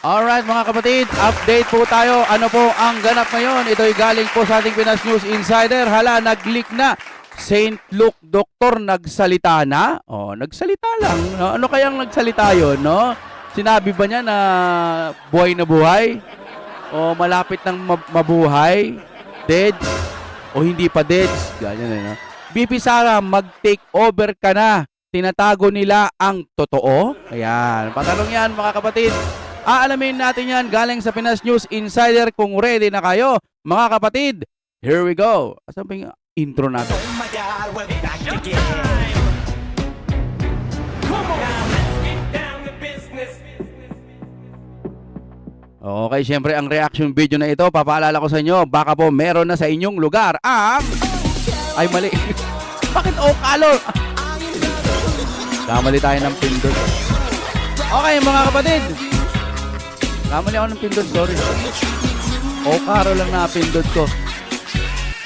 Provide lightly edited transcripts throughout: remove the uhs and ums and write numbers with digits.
Alright mga kapatid, update po tayo. Ano po ang ganap ngayon? Ito'y galing po sa ating Pinas News Insider. Hala, nag-leak na. St. Luke Doctor nagsalita na? Oh, nagsalita lang. No? Ano kayang nagsalita yon, no? Sinabi ba niya na buhay na buhay? O malapit ng mabuhay? Dead? O hindi pa dead? Ganyan eh, no? BP Sara, mag-take over ka na. Tinatago nila ang totoo? Ayan. Patanong yan mga kapatid. Aalamin natin yan galing sa Pinas News Insider. Kung ready na kayo, mga kapatid, here we go. Asan ba yung intro natin? Oh my God, we're back again. Come on, now let's get down to business. Okay, syempre ang reaction video na ito, papaalala ko sa inyo, baka po meron na sa inyong lugar ang... Ay, mali. Bakit Ocalo? Kamali tayo ng pindot. Okay, mga kapatid. Kamali ako ng pindot, sorry. Ocaro lang na pindot ko.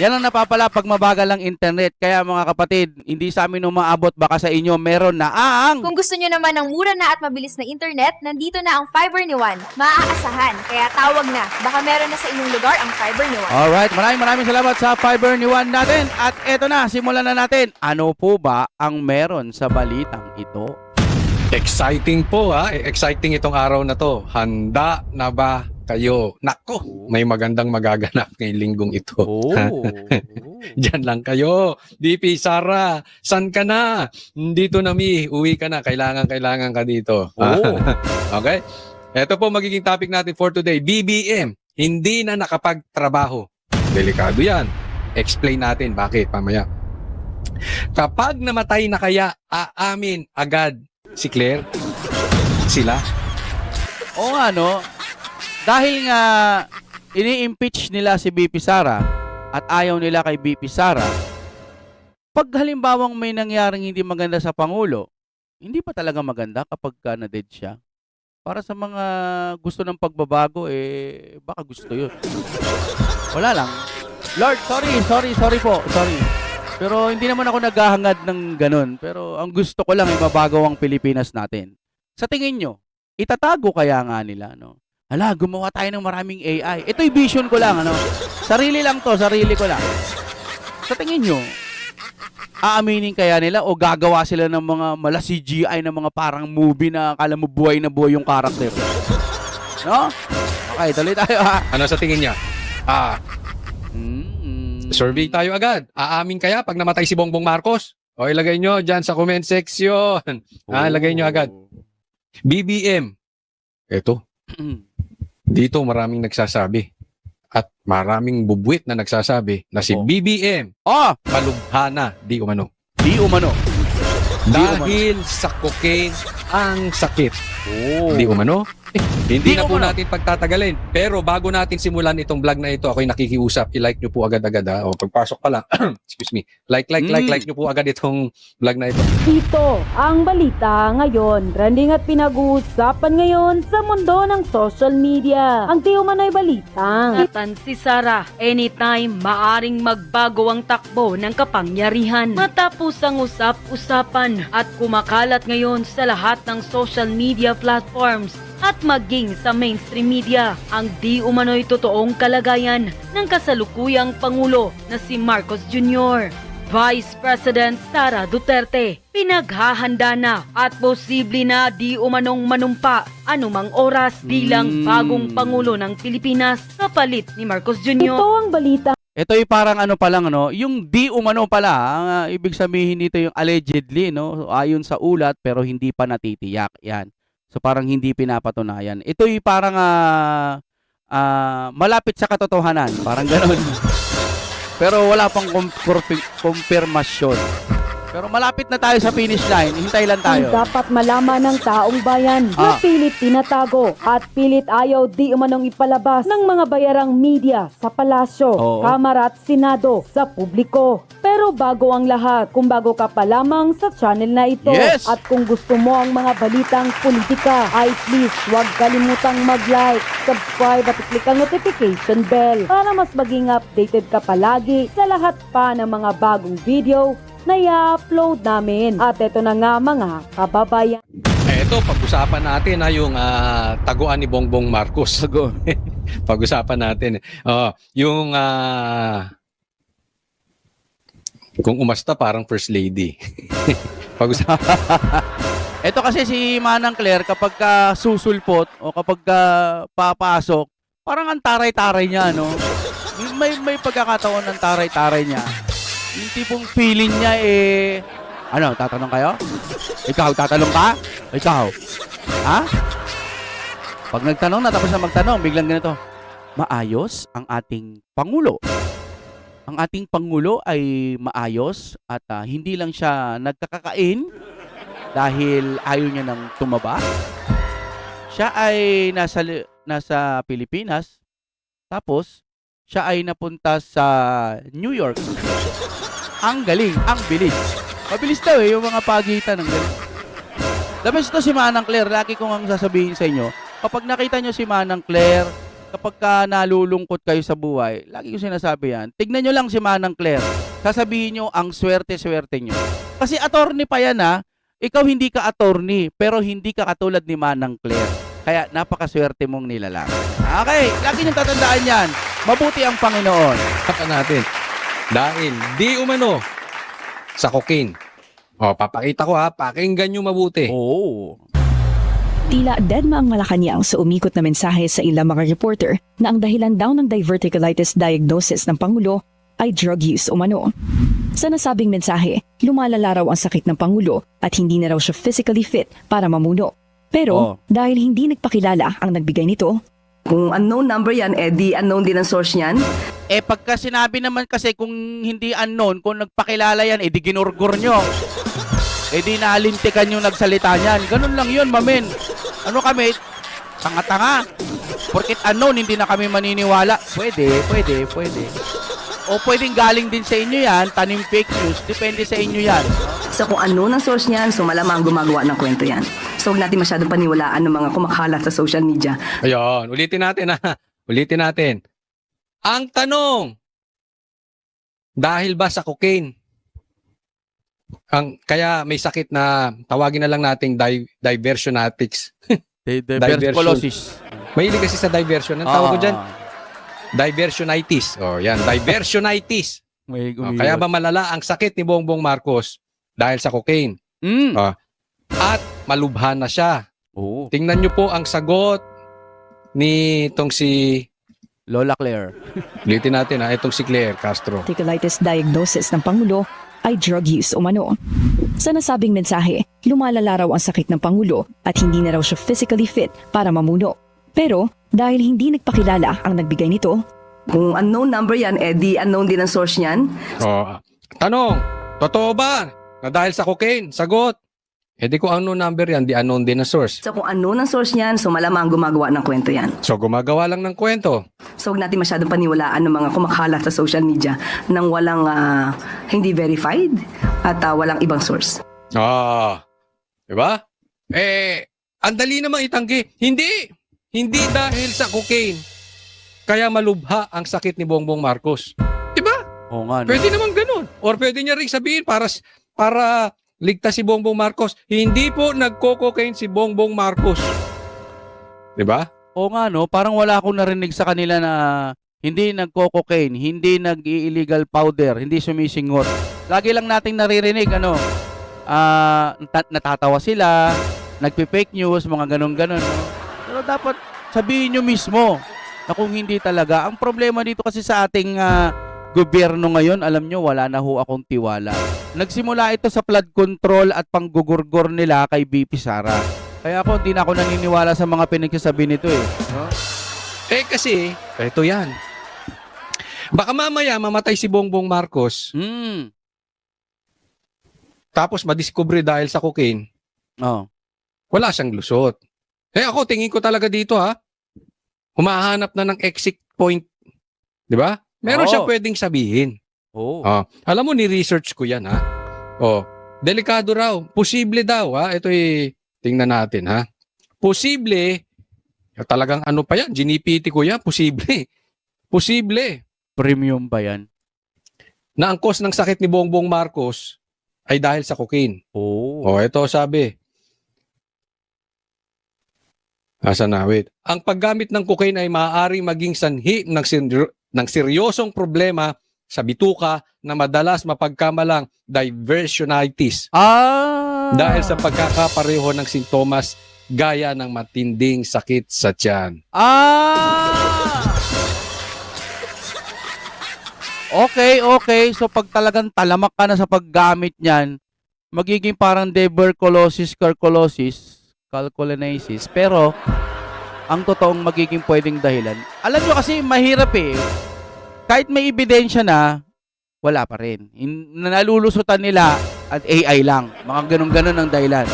Yan ang napapala pag mabagal ang internet. Kaya mga kapatid, hindi sa amin umaabot, baka sa inyo meron na ang... Kung gusto nyo naman ng mura na at mabilis na internet, nandito na ang Fiber ni Juan. Maaasahan, kaya tawag na. Baka meron na sa inyong lugar ang Fiber ni Juan. Alright, maraming salamat sa Fiber ni Juan natin. At eto na, simulan na natin. Ano po ba ang meron sa balitang ito? Exciting po ha. Exciting itong araw na to. Handa na ba kayo? Nako, may magandang magaganap ngayong linggong ito. Oh. Diyan lang kayo. DP Sara, san ka na? Dito na mi, uwi ka na. Kailangan ka dito. Oh. Okay? Ito po magiging topic natin for today. BBM, hindi na nakapagtrabaho. Delikado yan. Explain natin bakit mamaya. Kapag namatay na kaya, aamin agad si Claire? Sila? Oo nga, no? Dahil nga ini-impeach nila si BP Sara at ayaw nila kay BP Sara, pag halimbawang may nangyaring hindi maganda sa Pangulo, hindi pa talaga maganda kapag na-dead siya. Para sa mga gusto ng pagbabago, baka gusto yun. Wala lang. Lord, sorry po. Sorry. Pero hindi naman ako naghahangad ng ganun. Pero ang gusto ko lang ay mabago ang Pilipinas natin. Sa tingin nyo, itatago kaya nga nila, no? Hala, gumawa tayo ng maraming AI. Ito'y vision ko lang, ano? Sarili lang to, sarili ko lang. Sa tingin nyo, aaminin kaya nila o gagawa sila ng mga mala CGI na mga parang movie na akala mo buhay na buhay yung karakter? No? Okay, tuloy tayo ha. Ano sa tingin niya? Survey tayo agad. Aamin kaya pag namatay si Bongbong Marcos? O ilagay nyo dyan sa comment section. Ilagay nyo agad. BBM. Ito. Dito maraming nagsasabi. At maraming bubwit na nagsasabi na si BBM palubhana di umano. Di umano. Dahil sa cocaine ang sakit. Di umano? Hindi na po natin pagtatagalin. Pero bago natin simulan itong vlog na ito, ako'y nakikiusap. I-like nyo po agad-agad ha. O pagpasok pa lang. Excuse me. Like nyo po agad itong vlog na ito. Ito ang balita ngayon. Trending at pinag-uusapan ngayon sa mundo ng social media. Ang di umano'y balitang Tan si Sara, anytime maaring magbago ang takbo ng kapangyarihan. Matapos ang usap-usapan at kumakalat ngayon sa lahat ng social media platforms at maging sa mainstream media ang di umano'y totoong kalagayan ng kasalukuyang Pangulo na si Marcos Jr. Vice President Sara Duterte pinaghahanda na at posible na di umanong manumpa anumang oras bilang bagong Pangulo ng Pilipinas kapalit ni Marcos Jr. Ito ang balita. Ito'y parang ano pa lang, no? Yung di umano pala, ibig sabihin nito yung allegedly, no? Ayon sa ulat pero hindi pa natitiyak. Yan. So parang hindi pinapatunayan. Ito'y parang malapit sa katotohanan. Parang gano'n. Pero wala pang kumpirmasyon. Pero malapit na tayo sa finish line. Hintay lang tayo. Ang dapat malaman ng taong bayan na pilit tinatago at pilit ayaw di umanong ipalabas ng mga bayarang media sa palasyo, kamara at senado sa publiko. Pero bago ang lahat, kung bago ka pa lamang sa channel na ito at kung gusto mo ang mga balitang politika, ay please huwag kalimutang mag-like, subscribe at i-click ang notification bell para mas maging updated ka palagi sa lahat pa ng mga bagong video na i-upload namin. At ito na nga mga kababayan. Ito, pag-usapan natin yung taguan ni Bongbong Marcos. Pag-usapan natin. Yung kung umasta parang first lady. Pag-usapan. Ito kasi si Manang Claire, kapag susulpot o kapag papasok, parang ang taray-taray niya, no? May pagkakataon ng taray-taray niya. Yung tipong feeling niya ano, tatanong kayo? Ikaw, tatanong ka? Ikaw? Ha? Pag nagtanong na, tapos na magtanong, biglang ganito, maayos ang ating Pangulo. Ang ating Pangulo ay maayos at hindi lang siya nagkakakain dahil ayaw niya nang tumaba. Siya ay nasa Pilipinas, tapos siya ay napunta sa New York. Ang galing, ang bilis. Mabilis daw yung mga pagitan ng galing. The best to si Manang Claire, lagi kong ang sasabihin sa inyo, kapag nakita nyo si Manang Claire, kapag nalulungkot kayo sa buhay, lagi ko sinasabi yan, tignan nyo lang si Manang Claire, sasabihin nyo ang swerte-swerte nyo. Kasi attorney pa yan ikaw hindi ka attorney, pero hindi ka katulad ni Manang Claire. Kaya napakaswerte mong nilalang. Okay, lagi nyo tatandaan yan. Mabuti ang Panginoon. Papa natin. Dahil di umano sa cocaine. Papakita ko pakinggan nyo mabuti. Oo. Tila deadma ang Malacanang sa umikot na mensahe sa ilang mga reporter na ang dahilan daw ng diverticulitis diagnosis ng Pangulo ay drug use umano. Sa nasabing mensahe, lumalala raw ang sakit ng Pangulo at hindi na raw siya physically fit para mamuno. Pero dahil hindi nagpakilala ang nagbigay nito, kung unknown number yan, di unknown din ang source niyan. Pagka sinabi naman kasi kung hindi unknown, kung nagpakilala yan, di ginurgur nyo. Di nalintikan yung nagsalita niyan. Ganun lang yun, mamen. Ano kami? Tanga-tanga. Porkit unknown, hindi na kami maniniwala. Pwede. O pwedeng galing din sa inyo yan, tanim fake news. Depende sa inyo yan. So kung unknown ang source niyan, so malamang gumagawa ng kwento yan. So huwag natin masyadong paniwalaan ng mga kumakalat sa social media. Ayun, ulitin natin Ulitin natin. Ang tanong, dahil ba sa cocaine? Kaya may sakit na tawagin na lang nating diversionatics. Diversculosis. Mahilig kasi sa diversion. Ang tawag ko dyan? Diversionitis. Yan. Diversionitis. Kaya ba malala ang sakit ni Bongbong Marcos dahil sa cocaine? At malubhan na siya. Tingnan nyo po ang sagot ni itong si Lola Claire. ulitin natin itong si Claire Castro. diverticulitis diagnosis ng Pangulo ay drug use umano. Sa nasabing mensahe, lumalala raw ang sakit ng Pangulo at hindi na raw siya physically fit para mamuno. Pero dahil hindi nagpakilala ang nagbigay nito, Kung unknown number yan, di unknown din ang source niyan. Tanong, totoo ba na dahil sa cocaine? Sagot. Di kung unknown number yan, di unknown din na source. So kung unknown ang source niyan, so malamang gumagawa ng kwento yan. So gumagawa lang ng kwento. So huwag natin masyadong paniwalaan ng mga kumakalat sa social media nang walang hindi verified at walang ibang source. Diba? Ang dali namang itanggi. Hindi dahil sa cocaine. Kaya malubha ang sakit ni Bongbong Marcos. Diba? Oo nga. No? Pwede naman ganun. Or pwede niya rin sabihin para ligtas si Bongbong Marcos. Hindi po nagko-cocaine si Bongbong Marcos. Diba? Oo nga, no? Parang wala akong narinig sa kanila na hindi nagko-cocaine, hindi nag-illegal powder, hindi sumisingot. Lagi lang nating naririnig, natatawa sila, nagpi-fake news, mga ganun-ganun. No? Pero dapat sabihin nyo mismo na kung hindi talaga. Ang problema dito kasi sa ating gobyerno ngayon, alam nyo, wala na ho akong tiwala. Nagsimula ito sa flood control at panggugurgor nila kay BP Sara. Kaya ako, hindi na ako naniniwala sa mga pinagsasabi nito Huh? Kasi, eto yan. Baka mamaya mamatay si Bongbong Marcos, tapos madiscover dahil sa cocaine, wala siyang lusot. Ako, tingin ko talaga dito humahanap na ng exit point. Di ba? Meron siyang pwedeng sabihin. Alam mo, ni-research ko yan delikado raw. Posible daw Ito tingnan natin Posible. Talagang ano pa yan? Ginipiti ko yan. Posible. Premium ba yan? Na ang cause ng sakit ni Bongbong Marcos ay dahil sa cocaine. Ito sabi. Asa na, wait. Ang paggamit ng cocaine ay maaaring maging sanhi ng seryosong problema sa bituka na madalas mapagkamalang divertionitis dahil sa pagkakapareho ng sintomas gaya ng matinding sakit sa tiyan. Okay. So pag talagang talamak ka na sa paggamit niyan, magiging parang tuberculosis, calculinasis. Pero, ang totoong magiging pwedeng dahilan, alam nyo kasi mahirap eh. Kahit may ebidensya na, wala pa rin. Nalulusutan nila at AI lang. Mga ganun-ganun ang dahilan.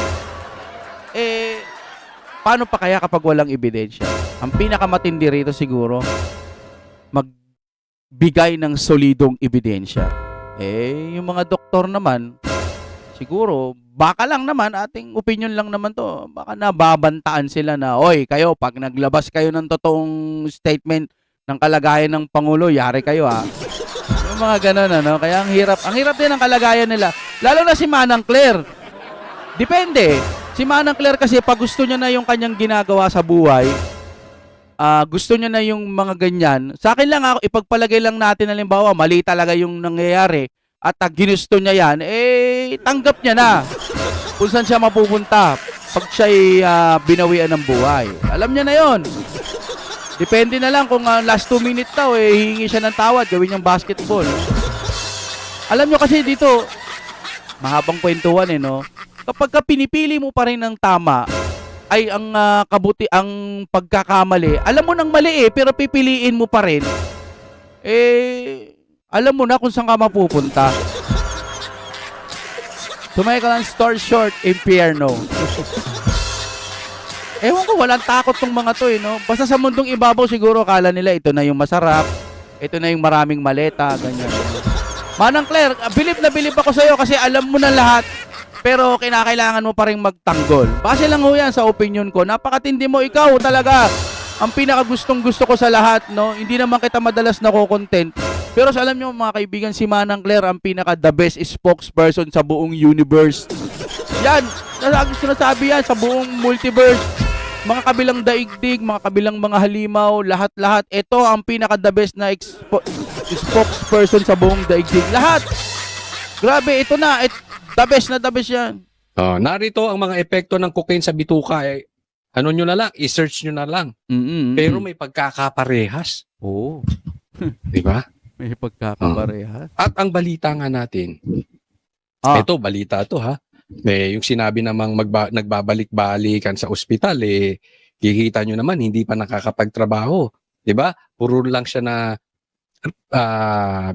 Paano pa kaya kapag walang ebidensya? Ang pinakamatindi rito siguro, magbigay ng solidong ebidensya. Yung mga doktor naman, siguro, baka lang naman, ating opinion lang naman to, baka nababantaan sila na, oy, kayo, pag naglabas kayo ng totoong statement ng kalagayan ng Pangulo, yari kayo ha. Yung mga ganun, ano? Kaya ang hirap din ang kalagayan nila. Lalo na si Manang Claire. Depende. Si Manang Claire kasi pag gusto niya na yung kanyang ginagawa sa buhay, gusto niya na yung mga ganyan, sa akin lang ako, ipagpalagay lang natin, halimbawa, mali talaga yung nangyayari, at ginusto niya yan, tanggap niya na kung saan siya mapupunta pag siya'y binawian ng buhay. Alam niya na yon. Depende na lang kung last 2 minutes daw, hihingi siya ng tawad, gawin niyang basketball. Alam niyo kasi dito, mahabang kwentuhan no? Kapag pinipili mo pa rin ng tama, ay ang ang pagkakamali, alam mo nang mali pero pipiliin mo pa rin, alam mo na kung saan ka mapupunta. Sumaya ka lang, store short, impierno. Ewan ko, walang takot tong mga to no? Basta sa mundong ibabaw siguro, kala nila ito na yung masarap, ito na yung maraming maleta, ganyan. Manang Claire, bilib na bilib ako sa'yo kasi alam mo na lahat, pero kinakailangan mo pa rin magtanggol. Base lang ho yan sa opinion ko. Napakatindi mo, ikaw talaga ang pinakagustong gusto ko sa lahat, no? Hindi naman kita madalas nako-content. Pero sa alam nyo mga kaibigan, si Manang Claire ang pinaka the best spokesperson sa buong universe. Yan, sinasabi yan sa buong multiverse. Mga kabilang daigdig, mga kabilang mga halimaw, lahat-lahat. Ito ang pinaka the best na spokesperson sa buong daigdig. Lahat. Grabe, ito na. The best yan. Narito ang mga epekto ng cocaine sa bituka. Ano nyo na lang, i-search nyo na lang. Pero may pagkakaparehas. Oo. Di ba? May pagkakaparehas. At ang balita nga natin, ito, balita to ha. Yung sinabi namang nagbabalik-balikan sa ospital, kikita nyo naman, hindi pa nakakapagtrabaho. Di ba? Puro lang siya na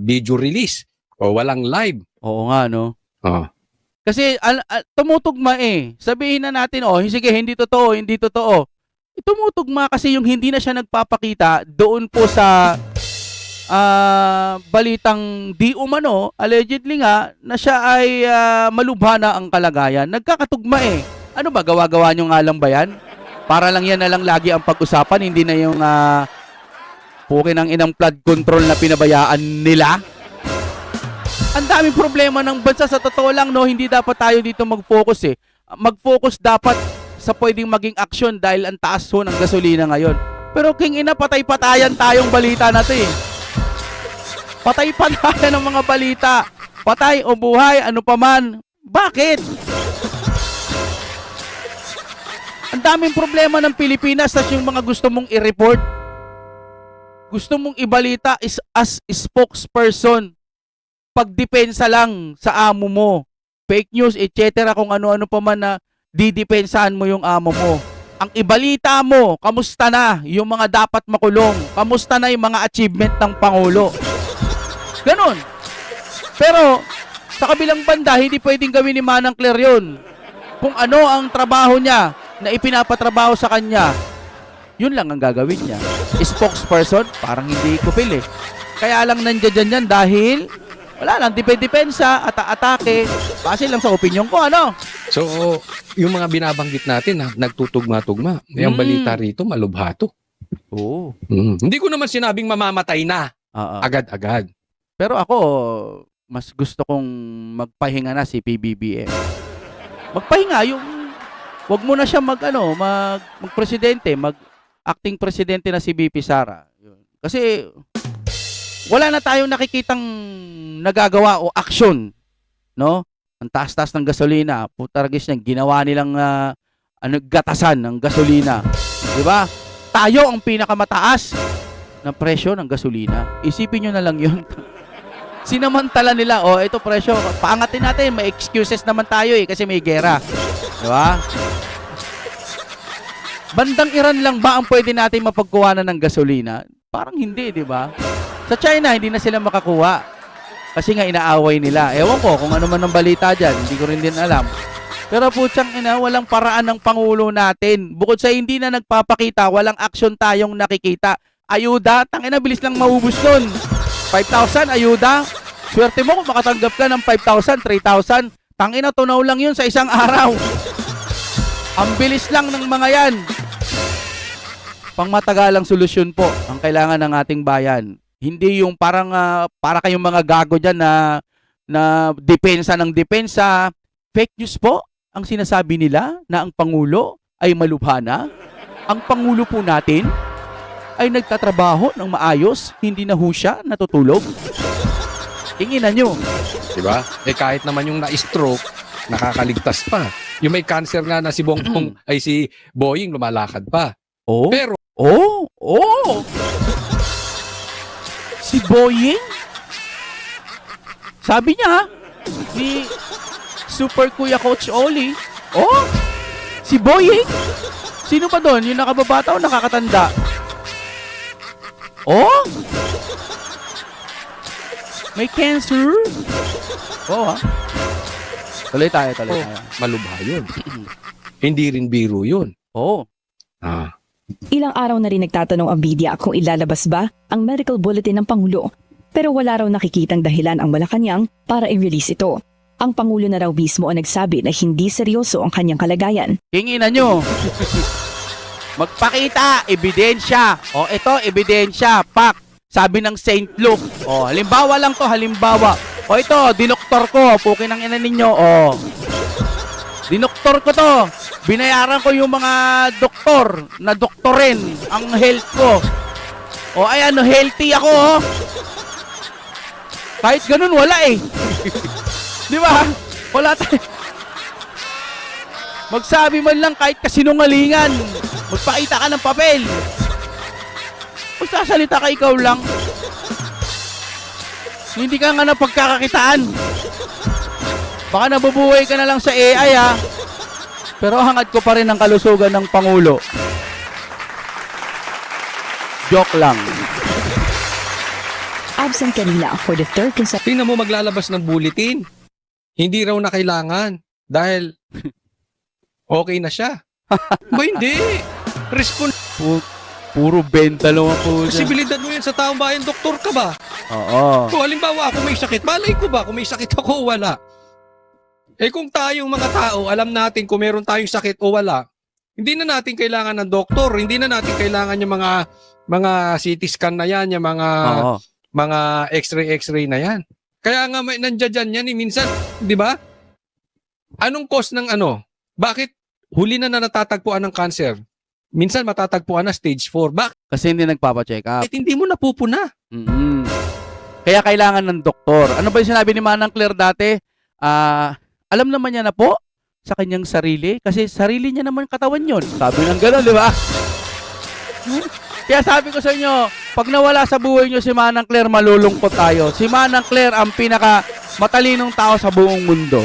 video release o walang live. Oo nga, no? Kasi tumutugma Sabihin na natin, sige, hindi totoo. Tumutugma kasi yung hindi na siya nagpapakita doon po sa balitang di umano, allegedly nga, na siya ay malubha na ang kalagayan. Nagkakatugma Ano ba, gawa-gawa nyo nga lang ba yan? Para lang yan na lang lagi ang pag-usapan, hindi na yung pukin ang inang flood control na pinabayaan nila. Ang daming problema ng bansa, sa totoo lang, no, hindi dapat tayo dito mag-focus Mag-focus dapat sa pwedeng maging aksyon dahil ang taas ng gasolina ngayon. Pero king ina, patay-patayan tayong balita na to Patay-patayan ng mga balita. Patay o buhay, ano pa man. Bakit? Ang daming problema ng Pilipinas, tas yung mga gusto mong i-report, gusto mong ibalita is as spokesperson. Pagdepensa lang sa amo mo, fake news, etc. kung ano-ano pa man na didepensahan mo yung amo mo. Ang ibalita mo, kamusta na yung mga dapat makulong? Kamusta na yung mga achievement ng Pangulo? Ganon. Pero, sa kabilang banda, hindi pwedeng gawin ni Manang Claire yun. Kung ano ang trabaho niya na ipinapatrabaho sa kanya, yun lang ang gagawin niya. Spokesperson, parang hindi kupil Kaya lang nandiyan yan dahil wala lang, depensa, atake, base lang sa opinion ko, ano? So, yung mga binabanggit natin, nagtutugma-tugma. Yung balita rito, malubha to. Oo. Hindi ko naman sinabing mamamatay na. Agad-agad. Pero ako, mas gusto kong magpahinga na si PBBM. Magpahinga, yung wag mo na siya magpresidente, mag-acting presidente na si VP Sara. Yun. Kasi wala na tayong nakikitang nagagawa o aksyon, no? Ang taas-taas ng gasolina, putaragis niyan, ginawa nilang gatasan ng gasolina. 'Di ba? Tayo ang pinakamataas ng presyo ng gasolina. Isipin nyo na lang 'yun. Sinamantala nila, ito presyo, paangatin natin, may excuses naman tayo kasi may gera. 'Di ba? Bandang Iran lang ba ang pwede natin mapagkuhanan ng gasolina? Parang hindi, 'di ba? Sa China, hindi na sila makakuha. Kasi nga inaaway nila. Ewan ko kung ano man ang balita dyan. Hindi ko rin din alam. Pero putsang ina, walang paraan ng Pangulo natin. Bukod sa hindi na nagpapakita, walang aksyon tayong nakikita. Ayuda, tangina, bilis lang maubos nun. 5,000, ayuda. Swerte mo kung makatanggap ka ng 5,000, 3,000. Tangina, tunaw lang yun sa isang araw. Ang bilis lang ng mga yan. Pangmatagalang solusyon po ang kailangan ng ating bayan. Hindi yung parang para kayong mga gago dyan na depensa ng depensa. Fake news po ang sinasabi nila na ang Pangulo ay malubhana. Ang Pangulo po natin ay nagtatrabaho ng maayos, hindi na ho siya natutulog. Tinginan nyo. Diba? Kahit naman yung na-stroke, nakakaligtas pa. Yung may cancer nga na si Bongbong ay si Boying lumalakad pa. Oh? Pero Si Boying? Sabi niya, ni Super Kuya Coach Oli. Si Boying? Sino pa doon? Yung nakababata o nakakatanda? May cancer? Tuloy tayo. malubha yun. Hindi rin biro yun. Ilang araw na rin nagtatanong ang media kung ilalabas ba ang medical bulletin ng Pangulo. Pero wala raw nakikitang dahilan ang Malacanang para i-release ito. Ang Pangulo na raw mismo ang nagsabi na hindi seryoso ang kanyang kalagayan. Tinginan nyo. Magpakita, ebidensya. Ito, ebidensya. Pak. Sabi ng St. Luke. Halimbawa lang to, halimbawa. Ito, dinoktor ko. Pukin ang ina ninyo. Dinoktor ko to. Binayaran ko yung mga doktor na doktorin ang health ko. Healthy ako. Kahit ganun, wala eh. Di ba? Wala tayo. Magsabi man lang kahit kasinungalingan. Magpakita ka ng papel. Magsasalita ka ikaw lang. Hindi ka nga napagkakakitaan. Baka nabubuhay ka na lang sa AI ha. Pero hangad ko pa rin ang kalusugan ng Pangulo. Joke lang. Absent kanina for the third consecutive. Tingnan mo maglalabas ng bulletin. Hindi raw na kailangan dahil okay na siya. Ba hindi? Puro benta lang po siya. Posibilidad mo yan sa taong bayan, doktor ka ba? Oo. Kung halimbawa ako may sakit, malay ko ba kung may sakit ako o wala? Kung tayong mga tao, alam natin kung meron tayong sakit o wala, hindi na natin kailangan ng doktor, hindi na natin kailangan yung mga CT scan na yan, yung mga x-ray na yan. Kaya nga may nandiyan yan minsan, 'di ba? Anong cause ng ano? Bakit huli na natatagpuan ng cancer? Minsan matatagpuan na stage 4. Bakit? Kasi hindi nagpapa-check up. Hindi mo napupuna. Kaya kailangan ng doktor. Ano ba yung sinabi ni Manang Claire dati? Alam naman niya na po sa kanyang sarili kasi sarili niya naman katawan yon. Sabi ng gano'n, di ba? Kaya sabi ko sa inyo, pag nawala sa buhay niyo si Manang Claire, malulungkot tayo. Si Manang Claire ang pinaka matalinong tao sa buong mundo.